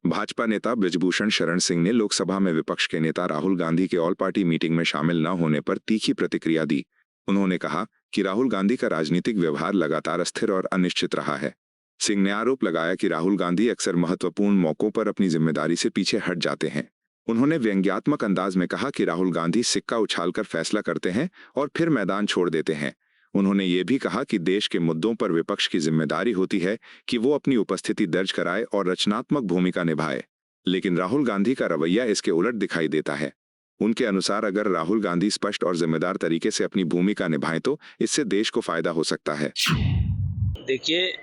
भाजपा नेता बृजभूषण शरण सिंह ने लोकसभा में विपक्ष के नेता राहुल गांधी के ऑल पार्टी मीटिंग में शामिल न होने पर तीखी प्रतिक्रिया दी। उन्होंने कहा कि राहुल गांधी का राजनीतिक व्यवहार लगातार अस्थिर और अनिश्चित रहा है। सिंह ने आरोप लगाया कि राहुल गांधी अक्सर महत्वपूर्ण मौकों पर अपनी जिम्मेदारी से पीछे हट जाते हैं। उन्होंने व्यंग्यात्मक अंदाज में कहा कि राहुल गांधी सिक्का उछालकर फैसला करते हैं और फिर मैदान छोड़ देते हैं। उन्होंने ये भी कहा कि देश के मुद्दों पर विपक्ष की जिम्मेदारी होती है कि वो अपनी उपस्थिति दर्ज कराए और रचनात्मक भूमिका निभाए, लेकिन राहुल गांधी का रवैया इसके उलट दिखाई देता है। उनके अनुसार अगर राहुल गांधी स्पष्ट और जिम्मेदार तरीके से अपनी भूमिका निभाएं तो इससे देश को फायदा हो सकता है। देखिए,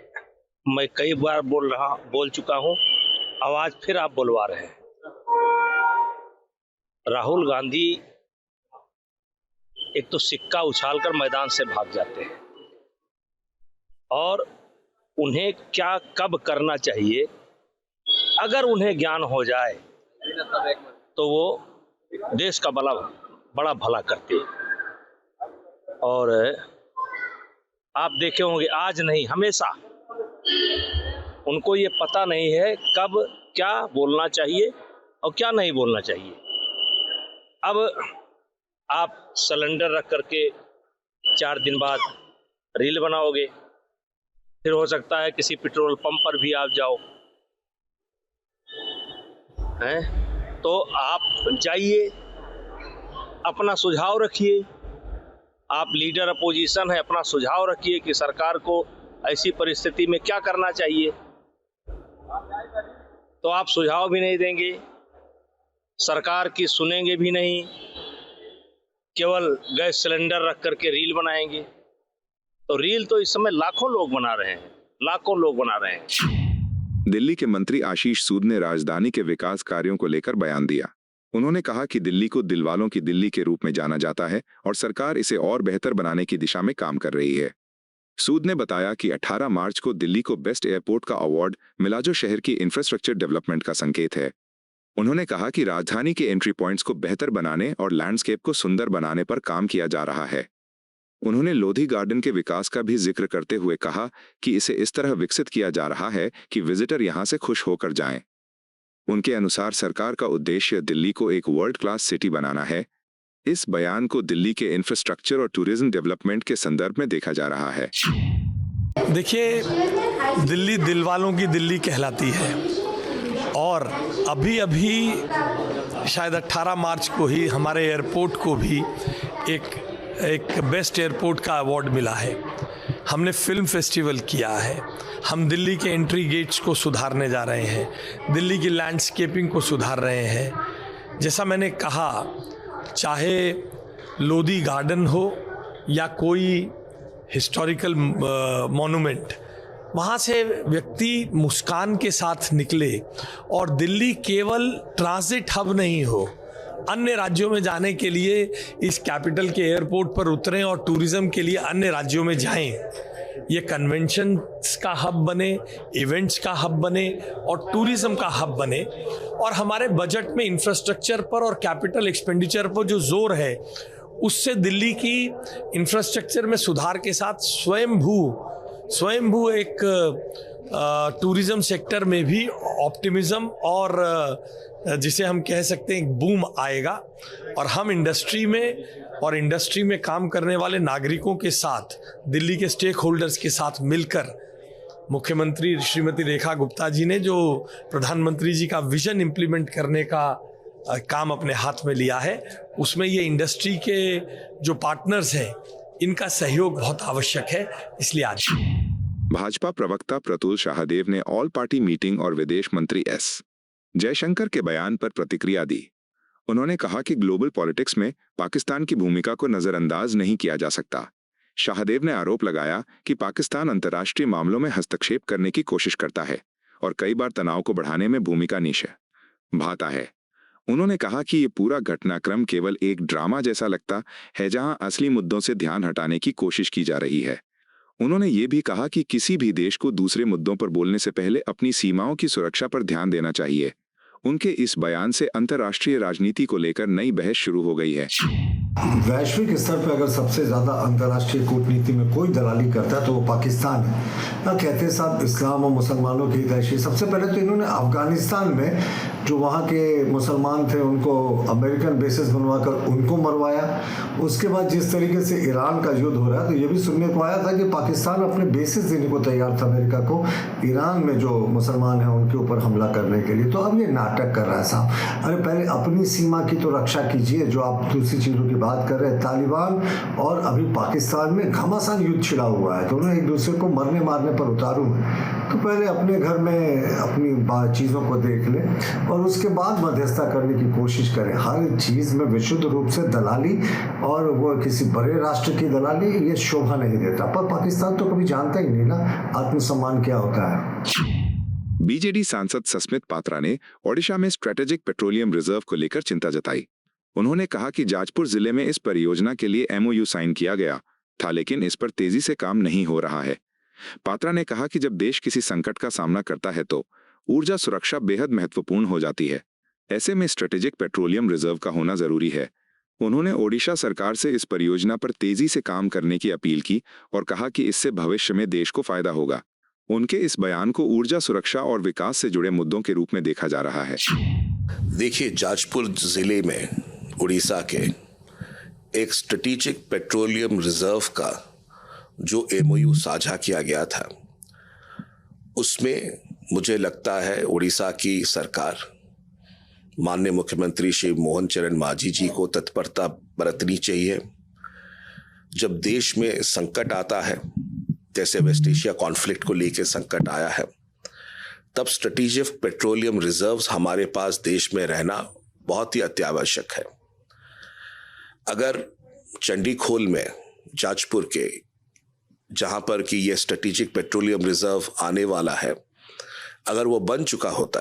मैं कई बार बोल चुका हूं, आवाज फिर आप बुलवा रहे हैं। राहुल गांधी एक तो सिक्का उछालकर मैदान से भाग जाते हैं और उन्हें क्या कब करना चाहिए अगर उन्हें ज्ञान हो जाए तो वो देश का बड़ा भला करते हैं। और आप देखे होंगे, आज नहीं हमेशा उनको ये पता नहीं है कब क्या बोलना चाहिए और क्या नहीं बोलना चाहिए। अब आप सिलेंडर रख करके 4 दिन बाद रील बनाओगे, फिर हो सकता है किसी पेट्रोल पंप पर भी आप जाओ, हैं? तो आप जाइए, अपना सुझाव रखिए। आप लीडर अपोजिशन है, अपना सुझाव रखिए कि सरकार को ऐसी परिस्थिति में क्या करना चाहिए। तो आप सुझाव भी नहीं देंगे, सरकार की सुनेंगे भी नहीं, केवल गैस सिलेंडर रख करके रील बनाएंगे। तो रील तो इस समय लाखों लोग बना रहे हैं। दिल्ली के मंत्री आशीष सूद ने राजधानी के विकास कार्यों को लेकर बयान दिया। उन्होंने कहा कि दिल्ली को दिलवालों की दिल्ली के रूप में जाना जाता है और सरकार इसे और बेहतर बनाने की दिशा में काम कर रही है। सूद ने बताया कि 18 मार्च को दिल्ली को बेस्ट एयरपोर्ट का अवार्ड मिला, जो शहर की इंफ्रास्ट्रक्चर डेवलपमेंट का संकेत है। उन्होंने कहा कि राजधानी के एंट्री पॉइंट्स को बेहतर बनाने और लैंडस्केप को सुंदर बनाने पर काम किया जा रहा है। उन्होंने लोधी गार्डन के विकास का भी जिक्र करते हुए कहा कि इसे इस तरह विकसित किया जा रहा है कि विजिटर यहां से खुश होकर जाएं। उनके अनुसार सरकार का उद्देश्य दिल्ली को एक वर्ल्ड क्लास सिटी बनाना है। इस बयान को दिल्ली के इंफ्रास्ट्रक्चर और टूरिज्म डेवलपमेंट के संदर्भ में देखा जा रहा है। देखिए, दिल्ली दिलवालों की दिल्ली कहलाती है और अभी शायद 18 मार्च को ही हमारे एयरपोर्ट को भी एक बेस्ट एयरपोर्ट का अवार्ड मिला है। हमने फिल्म फेस्टिवल किया है, हम दिल्ली के एंट्री गेट्स को सुधारने जा रहे हैं, दिल्ली की लैंडस्केपिंग को सुधार रहे हैं। जैसा मैंने कहा, चाहे लोधी गार्डन हो या कोई हिस्टोरिकल मॉन्यूमेंट, वहाँ से व्यक्ति मुस्कान के साथ निकले और दिल्ली केवल ट्रांजिट हब नहीं हो, अन्य राज्यों में जाने के लिए इस कैपिटल के एयरपोर्ट पर उतरें और टूरिज्म के लिए अन्य राज्यों में जाएं। ये कन्वेंशंस का हब बने, इवेंट्स का हब बने और टूरिज्म का हब बने। और हमारे बजट में इंफ्रास्ट्रक्चर पर और कैपिटल एक्सपेंडिचर पर जो जोर है, उससे दिल्ली की इंफ्रास्ट्रक्चर में सुधार के साथ स्वयंभू एक टूरिज्म सेक्टर में भी ऑप्टिमिज्म और जिसे हम कह सकते हैं एक बूम आएगा। और हम इंडस्ट्री में काम करने वाले नागरिकों के साथ, दिल्ली के स्टेक होल्डर्स के साथ मिलकर, मुख्यमंत्री श्रीमती रेखा गुप्ता जी ने जो प्रधानमंत्री जी का विजन इम्प्लीमेंट करने का काम अपने हाथ में लिया है, उसमें ये इंडस्ट्री के जो पार्टनर्स हैं, इनका सहयोग बहुत आवश्यक है। इसलिए आज भाजपा प्रवक्ता प्रतुल शाहदेव ने ऑल पार्टी मीटिंग और विदेश मंत्री एस जयशंकर के बयान पर प्रतिक्रिया दी। उन्होंने कहा कि ग्लोबल पॉलिटिक्स में पाकिस्तान की भूमिका को नजरअंदाज नहीं किया जा सकता। शाहदेव ने आरोप लगाया कि पाकिस्तान अंतर्राष्ट्रीय मामलों में हस्तक्षेप करने की कोशिश करता है और कई बार तनाव को बढ़ाने में भूमिका निभाता है। उन्होंने कहा कि ये पूरा घटनाक्रम केवल एक ड्रामा जैसा लगता है, जहां असली मुद्दों से ध्यान हटाने की कोशिश की जा रही है। उन्होंने ये भी कहा कि किसी भी देश को दूसरे मुद्दों पर बोलने से पहले अपनी सीमाओं की सुरक्षा पर ध्यान देना चाहिए। उनके इस बयान से अंतर्राष्ट्रीय राजनीति को लेकर नई बहस शुरू हो गई है। वैश्विक स्तर पर अगर सबसे ज़्यादा अंतर्राष्ट्रीय कूटनीति में कोई दलाली करता है तो वो पाकिस्तान है ना। कहते हैं साहब इस्लाम और मुसलमानों की हितैषी। सबसे पहले तो इन्होंने अफगानिस्तान में जो वहाँ के मुसलमान थे उनको अमेरिकन बेसिस बनवाकर उनको मरवाया। उसके बाद जिस तरीके से ईरान का युद्ध हो रहा है तो ये भी सुनने को आया था कि पाकिस्तान अपने बेसिस देने को तैयार था अमेरिका को ईरान में जो मुसलमान हैं उनके ऊपर हमला करने के लिए। तो अब ये नाटक कर रहा है साहब। अरे पहले अपनी सीमा की तो रक्षा कीजिए। जो आप दूसरी चीज़ों की बात कर रहे हैं, तालिबान और अभी पाकिस्तान में घमासान युद्ध छिड़ा हुआ है, दोनों एक दूसरे को मरने मारने पर उतारू हैं। तो पहले अपने घर में अपनी चीज़ों को देख लें और उसके बाद मध्यस्थता करने की कोशिश करें। हर चीज़ में विशुद्ध रूप से दलाली और वो किसी बड़े राष्ट्र की दलाली ये शोभा नहीं देता। पर पाकिस्तान तो कभी जानता ही नहीं ना आत्मसम्मान क्या होता है। बीजेडी सांसद सस्मित पात्रा ने ओडिशा में स्ट्रेटेजिक पेट्रोलियम रिजर्व को लेकर चिंता जताई। उन्होंने कहा कि जाजपुर जिले में इस परियोजना के लिए MOU साइन किया गया था, लेकिन इस पर तेजी से काम नहीं हो रहा है। पात्रा ने कहा कि जब देश किसी संकट का सामना करता है तो ऊर्जा सुरक्षा बेहद महत्वपूर्ण हो जाती है। ऐसे में स्ट्रेटेजिक पेट्रोलियम रिजर्व का होना जरूरी है। उन्होंने ओडिशा सरकार से इस परियोजना पर तेजी से काम करने की अपील की और कहा कि इससे भविष्य में देश को फायदा होगा। उनके इस बयान को ऊर्जा सुरक्षा और विकास से जुड़े मुद्दों के रूप में देखा जा रहा है। देखिए, जाजपुर जिले में उड़ीसा के एक स्ट्रेटेजिक पेट्रोलियम रिजर्व का जो MOU साझा किया गया था, उसमें मुझे लगता है उड़ीसा की सरकार माननीय मुख्यमंत्री श्री मोहन चरण मांझी जी को तत्परता बरतनी चाहिए। जब देश में संकट आता है, जैसे वेस्ट एशिया कॉन्फ्लिक्ट को लेकर संकट आया है, तब स्ट्रेटेजिक पेट्रोलियम रिजर्व्स हमारे पास देश में रहना बहुत ही अत्यावश्यक है। अगर चंडीखोल में जाजपुर के जहां पर कि ये स्ट्रेटेजिक पेट्रोलियम रिजर्व आने वाला है, अगर वो बन चुका होता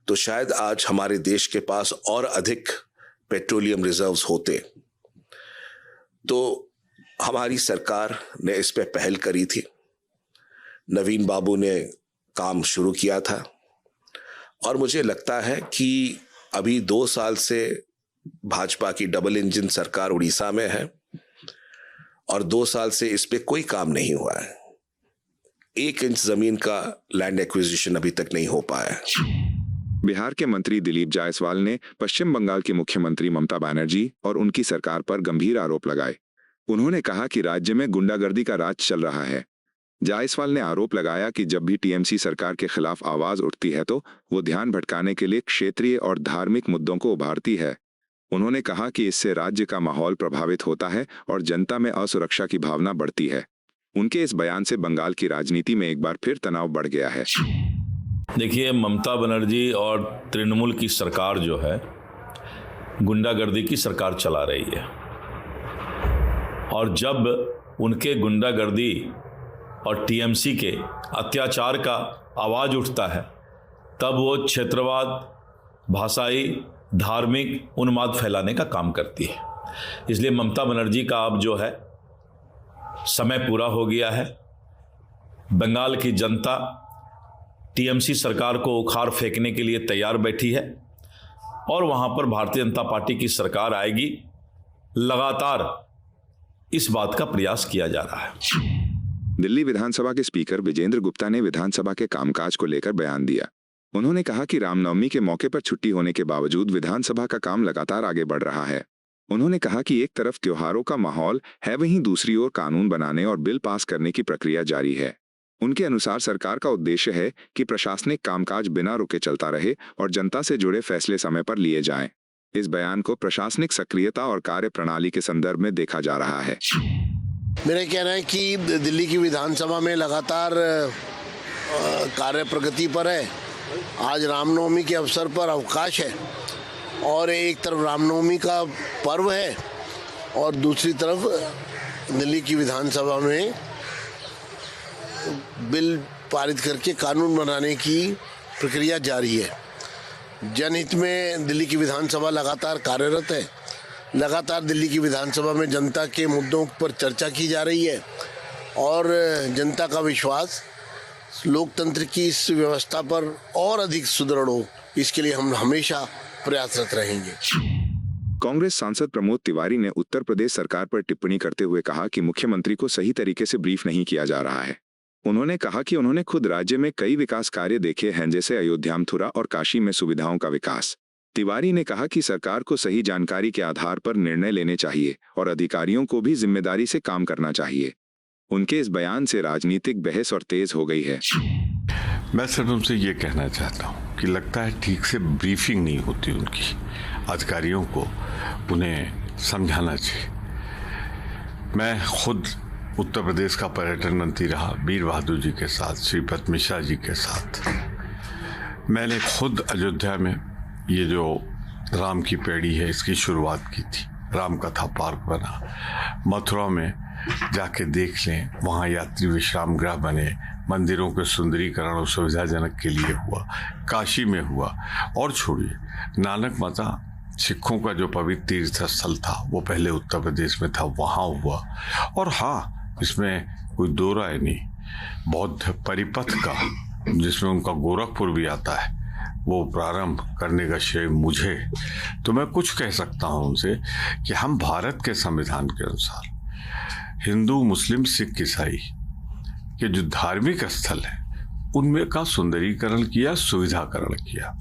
तो शायद आज हमारे देश के पास और अधिक पेट्रोलियम रिजर्व्स होते। तो हमारी सरकार ने इस पे पहल करी थी, नवीन बाबू ने काम शुरू किया था और मुझे लगता है कि अभी 2 साल से भाजपा की डबल इंजन सरकार उड़ीसा में है और 2 साल से इस पे कोई काम नहीं हुआ है। 1 इंच जमीन का लैंड एक्विजिशन अभी तक नहीं हो पाया। बिहार के मंत्री दिलीप जायसवाल ने पश्चिम बंगाल की मुख्यमंत्री ममता बनर्जी और उनकी सरकार पर गंभीर आरोप लगाए। उन्होंने कहा कि राज्य में गुंडागर्दी का राज चल रहा है। जायसवाल ने आरोप लगाया कि जब भी TMC सरकार के खिलाफ आवाज उठती है तो वो ध्यान भटकाने के लिए क्षेत्रीय और धार्मिक मुद्दों को उभारती है। उन्होंने कहा कि इससे राज्य का माहौल प्रभावित होता है और जनता में असुरक्षा की भावना बढ़ती है। उनके इस बयान से बंगाल की राजनीति में एक बार फिर तनाव बढ़ गया है। देखिए, ममता बनर्जी और तृणमूल की सरकार जो है गुंडागर्दी की सरकार चला रही है और जब उनके गुंडागर्दी और TMC के अत्याचार का आवाज़ उठता है तब वो क्षेत्रवाद, भाषाई, धार्मिक उन्माद फैलाने का काम करती है। इसलिए ममता बनर्जी का अब जो है समय पूरा हो गया है। बंगाल की जनता TMC सरकार को उखाड़ फेंकने के लिए तैयार बैठी है और वहाँ पर भारतीय जनता पार्टी की सरकार आएगी। लगातार इस बात का प्रयास किया जा रहा है। दिल्ली विधानसभा के स्पीकर विजेंद्र गुप्ता ने विधानसभा के कामकाज को लेकर बयान दिया। उन्होंने कहा कि रामनवमी के मौके पर छुट्टी होने के बावजूद विधानसभा का काम लगातार आगे बढ़ रहा है। उन्होंने कहा कि एक तरफ त्योहारों का माहौल है, वहीं दूसरी ओर कानून बनाने और बिल पास करने की प्रक्रिया जारी है। उनके अनुसार सरकार का उद्देश्य है कि प्रशासनिक कामकाज बिना रुके चलता रहे और जनता से जुड़े फैसले समय पर लिए जाएं। इस बयान को प्रशासनिक सक्रियता और कार्य प्रणाली के संदर्भ में देखा जा रहा है। मेरा कहना है कि दिल्ली की विधानसभा में लगातार कार्य प्रगति पर है। आज रामनवमी के अवसर पर अवकाश है और एक तरफ रामनवमी का पर्व है और दूसरी तरफ दिल्ली की विधानसभा में बिल पारित करके कानून बनाने की प्रक्रिया जारी है। जनहित में दिल्ली की विधानसभा लगातार कार्यरत है। लगातार दिल्ली की विधानसभा में जनता के मुद्दों पर चर्चा की जा रही है और जनता का विश्वास लोकतंत्र की इस व्यवस्था पर और अधिक सुदृढ़ हो, इसके लिए हम हमेशा प्रयासरत रहेंगे। कांग्रेस सांसद प्रमोद तिवारी ने उत्तर प्रदेश सरकार पर टिप्पणी करते हुए कहा कि मुख्यमंत्री को सही तरीके से ब्रीफ नहीं किया जा रहा है। उन्होंने कहा कि उन्होंने खुद राज्य में कई विकास कार्य देखे हैं, जैसे अयोध्या, मथुरा और काशी में सुविधाओं का विकास। तिवारी ने कहा कि सरकार को सही जानकारी के आधार पर निर्णय लेने चाहिए और अधिकारियों को भी जिम्मेदारी से काम करना चाहिए। उनके इस बयान से राजनीतिक बहस और तेज हो गई है। मैं सिर्फ उनसे ये कहना चाहता हूँ कि लगता है ठीक से ब्रीफिंग नहीं होती उनकी, अधिकारियों को उन्हें समझाना चाहिए। मैं खुद उत्तर प्रदेश का पर्यटन मंत्री रहा वीर बहादुर जी के साथ, श्रीपद मिश्रा जी के साथ। मैंने खुद अयोध्या में ये जो राम की पेड़ी है इसकी शुरुआत की थी, राम कथा पार्क बना। मथुरा में जाके देख लें, वहाँ यात्री विश्राम गृह बने, मंदिरों के सुंदरीकरण और सुविधाजनक के लिए हुआ। काशी में हुआ, और छोड़िए नानक माता सिखों का जो पवित्र तीर्थ स्थल था वो पहले उत्तर प्रदेश में था, वहाँ हुआ। और हाँ, इसमें कोई दो राय नहीं, बौद्ध परिपथ का जिसमें उनका गोरखपुर भी आता है वो प्रारंभ करने का श्रेय मुझे। तो मैं कुछ कह सकता हूँ उनसे कि हम भारत के संविधान के अनुसार हिंदू, मुस्लिम, सिख, ईसाई के जो धार्मिक स्थल है उनमें का सुंदरीकरण किया, सुविधाकरण किया।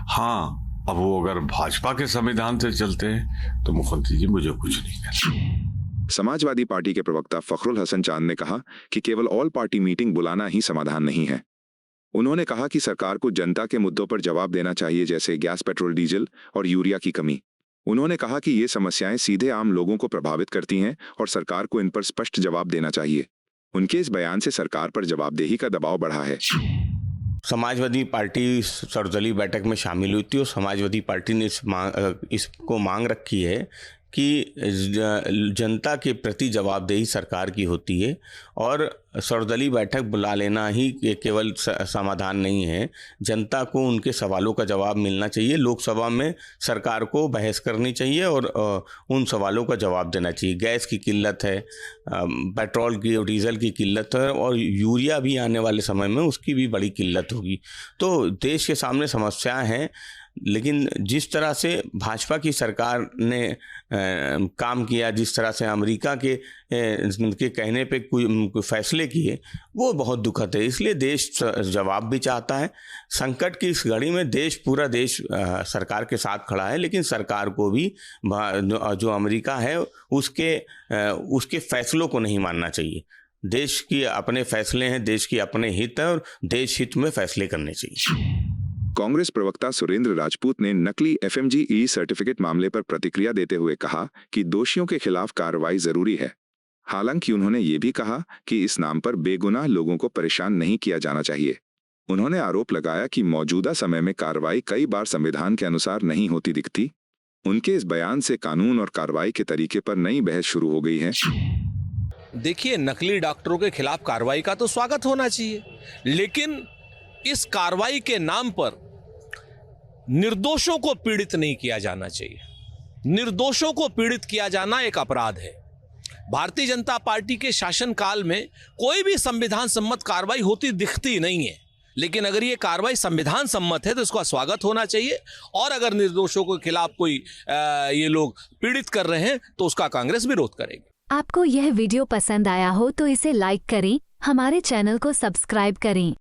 हाँ, अब वो अगर भाजपा के संविधान से चलते हैं तो मुख्यमंत्री जी मुझे कुछ नहीं कहना। समाजवादी पार्टी के प्रवक्ता फखरुल हसन चांद ने कहा कि केवल ऑल पार्टी मीटिंग बुलाना ही समाधान नहीं है। उन्होंने कहा कि सरकार को जनता के मुद्दों पर जवाब देना चाहिए, जैसे गैस, पेट्रोल, डीजल और यूरिया की कमी। उन्होंने कहा कि ये समस्याएं सीधे आम लोगों को प्रभावित करती हैं और सरकार को इन पर स्पष्ट जवाब देना चाहिए। उनके इस बयान से सरकार पर जवाबदेही का दबाव बढ़ा है। समाजवादी पार्टी सर्वदलीय बैठक में शामिल हुई थी और समाजवादी पार्टी ने इसको मांग रखी है कि जनता के प्रति जवाबदेही सरकार की होती है और सर्वदलीय बैठक बुला लेना ही केवल समाधान नहीं है। जनता को उनके सवालों का जवाब मिलना चाहिए। लोकसभा में सरकार को बहस करनी चाहिए और उन सवालों का जवाब देना चाहिए। गैस की किल्लत है, पेट्रोल की और डीजल की किल्लत है और यूरिया भी आने वाले समय में उसकी भी बड़ी किल्लत होगी। तो देश के सामने समस्याएं हैं, लेकिन जिस तरह से भाजपा की सरकार ने काम किया, जिस तरह से अमेरिका के कहने पे कोई फैसले किए, वो बहुत दुखद है। इसलिए देश जवाब भी चाहता है। संकट की इस घड़ी में पूरा देश सरकार के साथ खड़ा है, लेकिन सरकार को भी जो अमेरिका है उसके फैसलों को नहीं मानना चाहिए। देश की अपने फैसले हैं, देश की अपने हित है और देश हित में फैसले करने चाहिए। कांग्रेस प्रवक्ता सुरेंद्र राजपूत ने नकली FMG ई सर्टिफिकेट मामले पर प्रतिक्रिया देते हुए कहा कि दोषियों के खिलाफ कार्रवाई जरूरी है। हालांकि उन्होंने ये भी कहा कि इस नाम पर बेगुनाह लोगों को परेशान नहीं किया जाना चाहिए। उन्होंने आरोप लगाया कि मौजूदा समय में कार्रवाई कई बार संविधान के अनुसार नहीं होती दिखती। उनके इस बयान से कानून और कार्रवाई के तरीके पर नई बहस शुरू हो गई है। देखिए, नकली डॉक्टरों के खिलाफ कार्रवाई का तो स्वागत होना चाहिए, लेकिन इस कार्रवाई के नाम पर निर्दोषों को पीड़ित नहीं किया जाना चाहिए। निर्दोषों को पीड़ित किया जाना एक अपराध है। भारतीय जनता पार्टी के शासनकाल में कोई भी संविधान सम्मत कार्रवाई होती दिखती नहीं है, लेकिन अगर ये कार्रवाई संविधान सम्मत है तो इसका स्वागत होना चाहिए। और अगर निर्दोषों के खिलाफ कोई ये लोग पीड़ित कर रहे हैं तो उसका कांग्रेस विरोध करेगी। आपको यह वीडियो पसंद आया हो तो इसे लाइक करें, हमारे चैनल को सब्सक्राइब करें।